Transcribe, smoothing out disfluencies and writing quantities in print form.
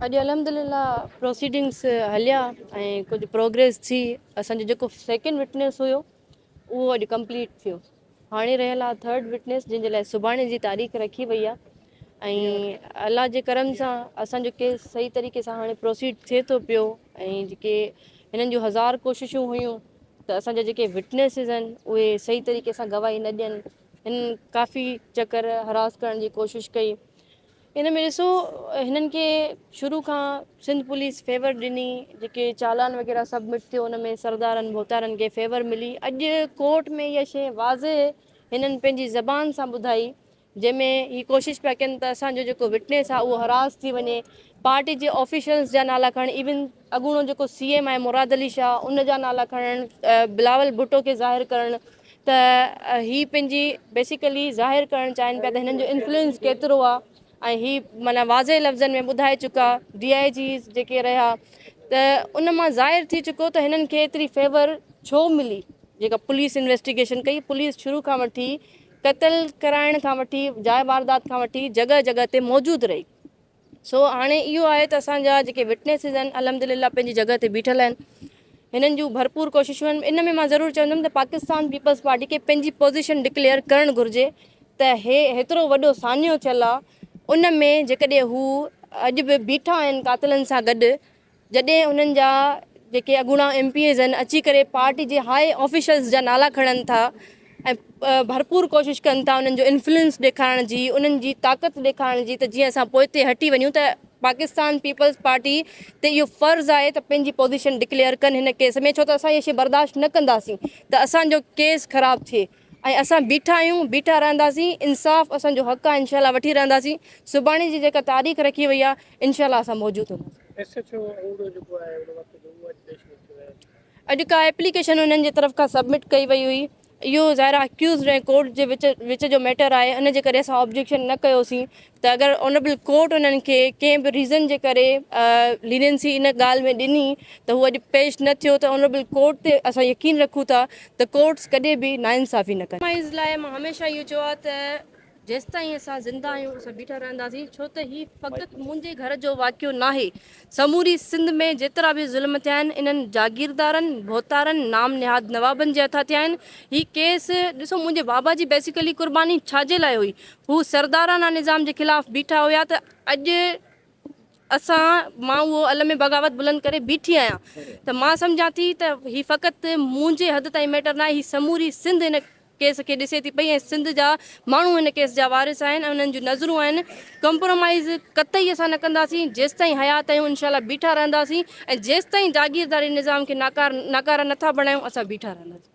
अॼु अल्हम्दुलिल्लाह प्रोसीडिंग्स हलिया ऐं कुझु प्रोग्रेस थी। असांजो जेको सेकेंड विटनेस हुयो उहो अॼु कंप्लीट थियो। हाणे रहियल आहे थर्ड विटनेस, जंहिंजे लाइ सुभाणे जी तारीख़ रखी वई आहे ऐं अलाह जे करम सां असांजो केस सही तरीक़े सां हाणे प्रोसीड थिए थो पियो। ऐं जेके हिननि जूं हज़ार कोशिशूं हुयूं त असांजा जेके विटनेसिस आहिनि उहे सही तरीक़े सां गवाही न ॾियनि, हिननि काफ़ी चकर हरास करण जी कोशिशि कई। इन में ॾिसो, हिननि खे शुरू खां सिंध पुलिस फेवर ॾिनी, जेके चालान वग़ैरह सबमिट थियो उन में सरदारनि मोहतारनि खे फेवर मिली। अॼु कोर्ट में इहा शइ वाज़े हिननि पंहिंजी ज़बान सां ॿुधाई, जंहिंमें हीअ कोशिशि पिया कनि त असांजो जेको विटनेस आहे उहो हरास थी वञे। पार्टी जे ऑफिशियल्स जा नाला खणण, इवन अॻूणो जेको CM आहे मुराद अली शाह उन जा नाला खणण, बिलावल भुट्टो खे ज़ाहिर करणु, त हीअ पंहिंजी बेसिकली ज़ाहिर करणु चाहिनि पिया त हिननि जो इन्फ्लुएंस केतिरो आहे। ऐं हीअ माना वाज़े लफ़्ज़नि में ॿुधाए चुका DIGs जेके रहिया, त उन मां ज़ाहिर थी चुको त हिननि खे एतिरी फेवर छो मिली। जेका पुलिस इन्वेस्टिगेशन कई, पुलिस शुरू खां वठी क़तल कराइण खां वठी जाइ वारदात खां वठी जॻह जॻह ते मौजूदु रही। सो हाणे इहो आहे त असांजा जेके विटनेसिस आहिनि अल्हम्दुलिल्लाह पंहिंजी जॻह ते बीठल आहिनि। हिननि जूं भरपूर कोशिशूं आहिनि। इन में मां ज़रूरु चवंदमि त पाकिस्तान पीपल्स पार्टी खे पंहिंजी पोज़ीशन डिक्लेयर करणु घुरिजे त हेतिरो वॾो सान्यो थियल आहे, उन में जेकॾहिं हू अॼु बि बीठा आहिनि कातिलनि सां गॾु, जॾहिं उन्हनि जा जेके अॻूणा MPs आहिनि अची करे पार्टी जे हाई ऑफिशल्स जा नाला खणनि था ऐं भरपूर कोशिशि कनि था उन्हनि जो इन्फ्लुएंस ॾेखारण जी, उन्हनि जी ताक़त ॾेखारण जी, त जीअं असां पोइ ते हटी वञूं। त पाकिस्तान पीपल्स पार्टी ते इहो फ़र्ज़ु आहे त पंहिंजी पोज़ीशन डिक्लेयर कनि हिन केस में, छो त असां इहे शइ बर्दाश्त न कंदासीं त असांजो केस ख़राबु थिए। ऐं असां बीठा आहियूं, बीठा रहंदासीं, इंसाफ़ असांजो हक़ आहे, इंशाल्लाह वठी रहंदासीं। सुभाणे जी जेका तारीख़ रखी वई आहे, इंशाल्लाह असां मौजूदु हूंदासीं। अॼु का एप्लीकेशन उन्हनि जी तरफ़ खां सबमिट कई वई हुई। इहो ज़ाहिर अक्यूज़ ऐं कोर्ट जे विच जो मैटर आहे, इन जे करे असां ऑब्जेक्शन न कयोसीं। त अगरि ऑनरेबल कोर्ट उन्हनि खे कंहिं बि रीज़न जे करे लीनियंसी इन ॻाल्हि में ॾिनी त हू अॼु पेश न थियो, त ऑनरेबल कोर्ट ते असां यकीन रखूं था त कोर्ट्स कॾहिं बि नाइंसाफ़ी न कनि। माइज़ लाइ मां हमेशह इहो चयो आहे त जेसि ताईं असां ज़िंदा आहियूं असां बीठा रहंदासीं, छो त हीअ फ़क़ति मुंहिंजे घर जो वाक़ियो न आहे। समूरी सिंध में जेतिरा बि ज़ुल्म थिया आहिनि इन्हनि जागीरदारनि मोहतारनि नाम निहाद नवाबनि जे हथां थिया आहिनि। हीअ केस ॾिसो, मुंहिंजे बाबा जी बेसिकली कुर्बानी छाजे लाइ हुई, हू सरदाराना निज़ाम जे ख़िलाफ़ु बीठा हुया। त अॼु मां उहो अलम बग़ावत बुलंद करे बीठी आहियां, त मां सम्झां थी त हीअ फ़क़ति मुंहिंजे हद ताईं मैटर न आहे, हीअ समूरी सिंध हिन केस खे ॾिसे थी पई ऐं सिंध जा माण्हू हिन केस जा वारिस आहिनि ऐं उन्हनि जूं नज़रूं आहिनि। कॉम्प्रोमाइज़ कतई असां न कंदासीं, जेसि ताईं हयात आहियूं इंशाल्लाह बीठा रहंदासीं, ऐं जेसि ताईं जागीरदारी निज़ाम खे नाकारा नथा बणायूं असां बीठा रहंदासीं।